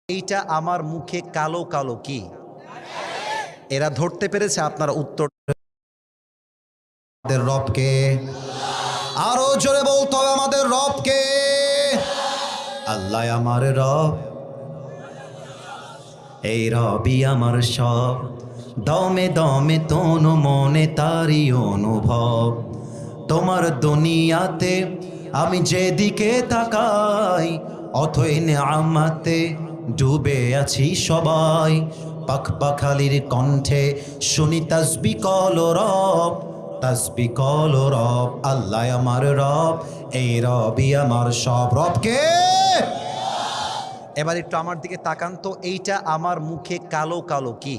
এইটা আমার মুখে কালো কালো কি? এরা ধরতে পেরেছে? আপনারা উত্তর আমাদের রবকে আরো জোরে বলতে হবে, আমাদের রবকে। আল্লাহ আমার রব, এই রবই আমার সব, দমে দমে তনু মনে তারি অনুভব। তোমার দুনিয়াতে আমি যেদিকে তাকাই, অথই নেয়ামতে ডুবে আছি সবাই। পাখপাখালির কণ্ঠে শুনি তাসবি কল রব, তাসবি কল রব। আল্লাহ আমার রব, এই রবই আমার সব। রবকে এবার একটু আমার দিকে তাকান তো, এইটা আমার মুখে কালো কালো কি?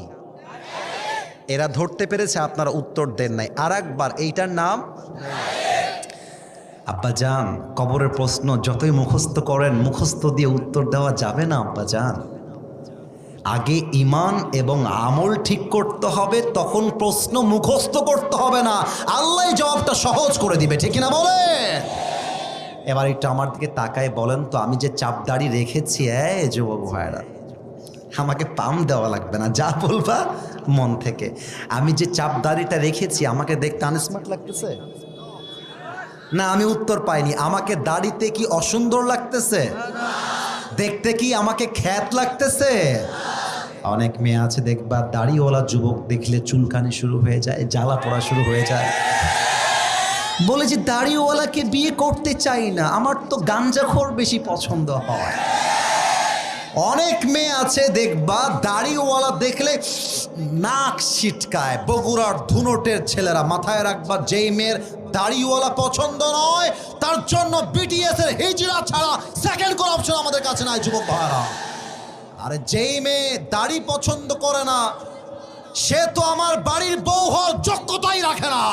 এরা ধরতে পেরেছে? আপনারা উত্তর দেন নাই। আর একবার, এইটার নাম আব্বাজান। কবরের প্রশ্ন যতই মুখস্থ করেন, মুখস্থ দিয়ে উত্তর দেওয়া যাবে না আব্বাজান। আগে ঈমান এবং আমল ঠিক করতে হবে, তখন প্রশ্ন মুখস্থ করতে হবে না। আল্লাহ জবাবটা সহজ করে দিবে, ঠিক কিনা বলে? এবার একটু আমার দিকে তাকায় বলেন তো, আমি যে চাপদাড়ি রেখেছি, যুবক ভাইরা, আমাকে পাম দেওয়া লাগবে না, যা বলবা মন থেকে। আমি যে চাপদাড়িটা রেখেছি, আমাকে দেখতে আনস্মার্ট লাগতেছে না? আমি উত্তর পাইনি। আমাকে দাড়িতে কি অসুন্দর লাগতেছে? দেখতে কি আমাকে খ্যাত লাগতেছে? অনেক মেয়ে আছে দেখবা, দাড়িওয়ালা যুবক দেখলে চুলকানি শুরু হয়ে যায়, জ্বালা পড়া শুরু হয়ে যায়, বলে যে দাড়িওয়ালাকে বিয়ে করতে চাই না, আমার তো গাঞ্জাখোর বেশি পছন্দ হয়। অনেক মেয়ে আছে দেখবা, দাড়িওয়ালা দেখলে নাক ছিটকায়। বগুড়ার ধুনটের ছেলেরা মাথায় রাখবা, যেই মেয়ের দাড়িওয়ালা পছন্দ নয়, তার জন্য বিটিএস এর হিজড়া ছাড়া সেকেন্ড কোন অপশন আমাদের কাছে নাই, যুবক ভাইরা। আরে যেই মেয়ে দাড়ি পছন্দ করে না, সে তো আমার বাড়ির বউ হওয়ার যোগ্যতাই রাখে না।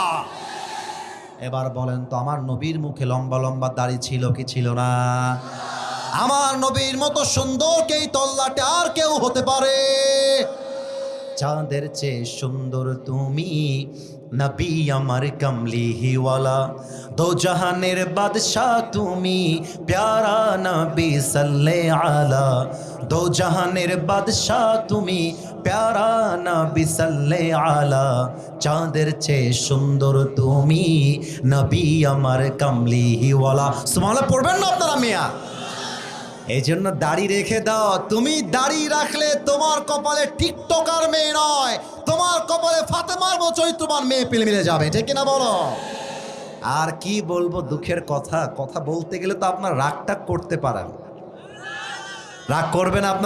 এবার বলেন তো, আমার নবীর মুখে লম্বা লম্বা দাড়ি ছিল কি ছিল না? আমার নবীর মতো সুন্দর কে তল্লাটে আর কেউ হতে পারে? চাঁদের চেয়ে সুন্দর তুমি, নবী আমার কমলিহিওয়ালা। দো জাহানের বাদশাহ তুমি, প্যারা নবী সাল্লে আলা। দো জাহানের বাদশাহ তুমি, প্যারা নবী সাল্লে আলা। চাঁদের চেয়ে সুন্দর তুমি, নবী আমার কমলিহিওয়ালা। সুবহানাল্লাহ পড়বেন না আপনারা মিয়া? এই জন্য দাড়ি রেখে দাও। তুমি দাড়ি রাখলে তোমার কপালে টিকটকার মেয়ে নয়, তোমার কপালে ফাতেমার মতো চরিত্রবান মেয়ে পেলে মিলে যাবে, ঠিক কিনা বলো? আর কি বলবো দুঃখের কথা, কথা বলতে গেলে তো আপনার রাগটা করতে পারেন। রাগ করবেন আপনারা?